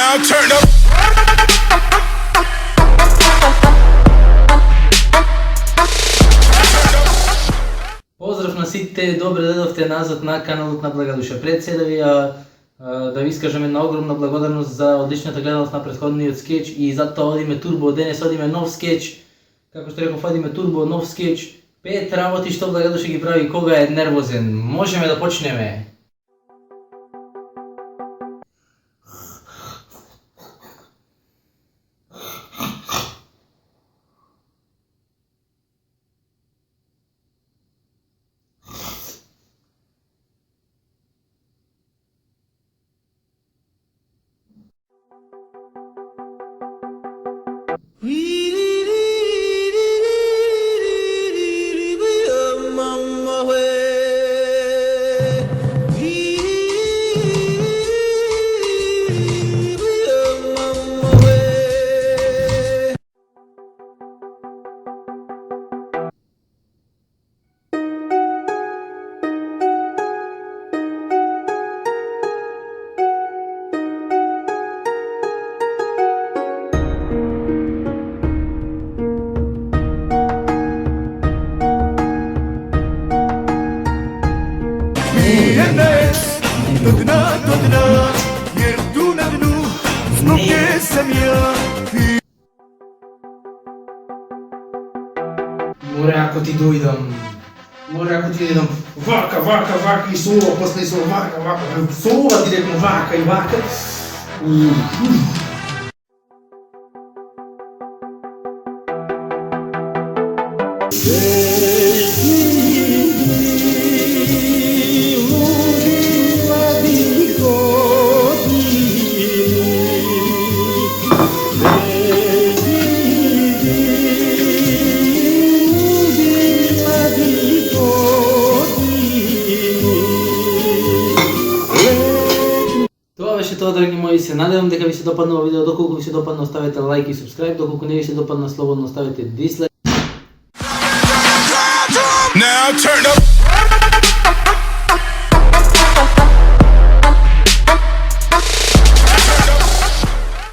now turn up. Pozdrav na site, dobro dođovte nazad na kanal na Благодуша. Пред се да ви искажам една огромна благодарност за одличната гледаност на претходниот скеч и затоа одиме турбо, денес одиме нов скеч. Како што реков, одиме турбо, нов скеч. 5 работи што Благодуша ги прави кога е нервозен. Можеме да почнеме. Dodna, jer tu na dnu zbog nje sam ja. Море ако ти дојдам. Море ако ти дојдам. Вака и сова, после сова, вака. Сова директно, вака и вака. Това беше тоа, драги мои, се надевам дека ви се допаднало видео. Доколку ви се допадна, оставете лайк и субскрайб, доколку не ви се допадна, слободно оставете дислайк.